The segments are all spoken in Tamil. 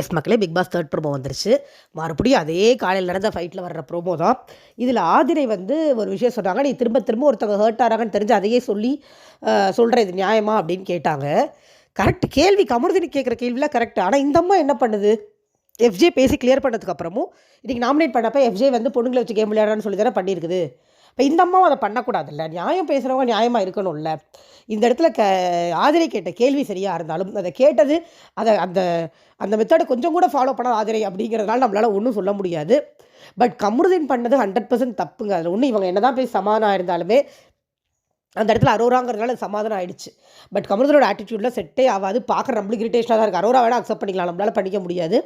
எஸ் மக்களே, பிக் பாஸ் தேர்ட் ப்ரோமோ வந்துருச்சு. மறுபடியும் அதே காலையில் நடந்த ஃபைட்டில் வர்ற ப்ரோமோ தான். இதில் ஆதிரை வந்து ஒரு விஷயம் சொன்னாங்க. நீ திரும்ப திரும்ப ஒருத்தவங்க ஹர்ட் ஆகிறாங்கன்னு தெரிஞ்சு அதையே சொல்லி சொல்கிற இது நியாயமா அப்படின்னு கேட்டாங்க. கரெக்ட் கேள்வி, கமருதினி கேட்குற கேள்விலாம் கரெக்ட். ஆனால் இந்த அம்மா என்ன பண்ணுது? எஃப்ஜே பேசி கிளியர் பண்ணதுக்கப்புறமும் இன்றைக்கி நாமினேட் பண்ணப்போ எஃப்ஜே வந்து பொண்ணுங்களை வச்சு கேம் விளையாடுறான்னு சொல்லி தானே பண்ணியிருக்குது. இப்போ இந்த அம்மாவும் அதை பண்ணக்கூடாதுல்ல. நியாயம் பேசுகிறவங்க நியாயமாக இருக்கணும்ல. இந்த இடத்துல ஆதிரை கேட்ட கேள்வி சரியாக இருந்தாலும் அதை கேட்டது அதை அந்த அந்த மெத்தடை கொஞ்சம் கூட ஃபாலோ பண்ணாத ஆதிரை அப்படிங்கிறதுனால நம்மளால் ஒன்றும் சொல்ல முடியாது. பட் கமருதீன் பண்ணது 100% தப்புங்க. அதில் ஒன்றும் இவங்க என்ன தான் பேசி சமாதானம் இருந்தாலுமே அந்த இடத்துல அரோராங்கிறதுனால சமாதானம் ஆயிடுச்சு. பட் கமருதனோட ஆட்டிடியூடில் செட்டே ஆகாது. பார்க்குற நம்மளுக்கு இரிட்டேஷனாக தான் இருக்குது. அரோரா வேணால் அக்செப்ட் பண்ணிக்கலாம், நம்மளால் பண்ணிக்க முடியாது.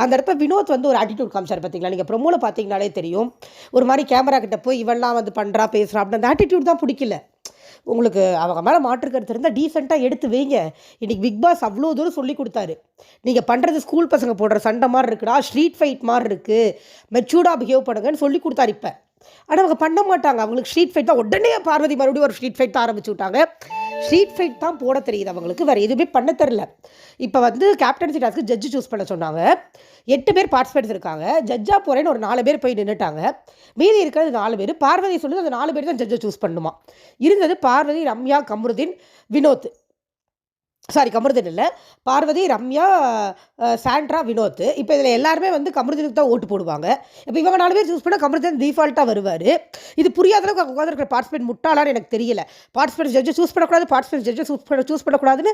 அந்த இடத்துல வினோத் வந்து ஒரு ஆட்டிடியூட் காமிச்சார் பார்த்தீங்களா? நீங்கள் ப்ரொமோவில் பார்த்தீங்கனாலே தெரியும். ஒரு மாதிரி கேமரா கிட்ட போய் இவெல்லாம் வந்து பண்ணுறா பேசுகிறா அப்படின்னு அந்த ஆட்டிடியூட் தான் பிடிக்கல. உங்களுக்கு அவங்க மேலே மாற்றுக்கருத்து இருந்தால் டீசெண்டாக எடுத்து வைங்க. இன்றைக்கி பிக் பாஸ் அவ்வளோ தூரம் சொல்லி கொடுத்தாரு. நீங்கள் பண்ணுறது ஸ்கூல் பசங்க போடுற சண்டை மாதிரி இருக்குடா, ஸ்ட்ரீட் ஃபைட் மாதிரி இருக்குது, மெச்சூர்டாக பிஹேவ் பண்ணுங்கன்னு சொல்லி கொடுத்தாரு. இப்போ ஆனால் அவங்க பண்ண மாட்டாங்க. அவங்களுக்கு ஸ்ட்ரீட் ஃபைட் தான். உடனே பார்வதி மறுபடியும் ஒரு ஸ்ட்ரீட் ஃபைட் தான் ஆரம்பிச்சு விட்டாங்க. ஸ்ட்ரீட் ஃபைட் தான் போட தெரியுது அவங்களுக்கு, வேறு எதுவுமே பண்ண தெரில. இப்போ வந்து கேப்டன்சி டாஸ்க்கு ஜட்ஜு சூஸ் பண்ண சொன்னாங்க. 8 பேர் பார்ட்டிசிபேட்ஸ் இருக்காங்க. ஜட்ஜாக போகிறேன்னு ஒரு 4 பேர் போய் நின்றுட்டாங்க. மீதி இருக்கிறது 4 பேர். பார்வதி சொல்லுது அந்த 4 பேர் தான் ஜட்ஜை சூஸ் பண்ணுமா. இருந்தது பார்வதி, ரம்யா, கமருதீன், வினோத். சாரி, கமருதீன் இல்லை, பார்வதி, ரம்யா, சாண்ட்ரா, வினோத். இப்போ இதில் எல்லாருமே வந்து கமருதீனுக்கு தான் ஓட்டு போடுவாங்க. இப்போ இவங்க 4 பேர் சூஸ் பண்ணால் கமருதீன் டிஃபால்ட்டாக வருவார். இது புரியாத அளவுக்கு அவங்க உட்காந்துருக்கிற பார்ட்டிசிபேட் முட்டாளான்னு எனக்கு தெரியல. பார்ட்டிசிபேட் ஜட்ஜை சூஸ் பண்ணக்கூடாது, பார்ட்டிசிபேட் ஜட்ஜை சூஸ் பண்ணக்கூடாதுன்னு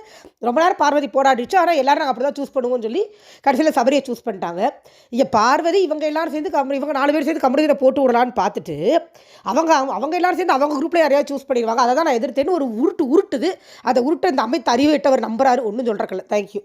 ரொம்ப நேரம் பார்வதி போராடிச்சு. ஆனால் எல்லாரும் நாங்கள் அப்படி தான் சூஸ் பண்ணுவோம்னு சொல்லி கடைசியில் சபரியை சூஸ் பண்ணிட்டாங்க. இங்கே பார்வதி இவங்க எல்லாரும் சேர்ந்து இவங்க 4 பேர் சேர்ந்து கமருதீனை போட்டு விடலான்னு பார்த்துட்டு அவங்க எல்லாரும் சேர்ந்து அவங்க குரூப்பில் யாரையாவது சூஸ் பண்ணிடுவாங்க. அதை தான் நான் எதிர்த்தேன்னு ஒரு உருட்டுது. அதை உருட்டு இந்த அமைத்து அறிவிட்டவர் நம்புறாரு. ஒன்றும் சொல்கிறக்கல. தேங்க்யூ.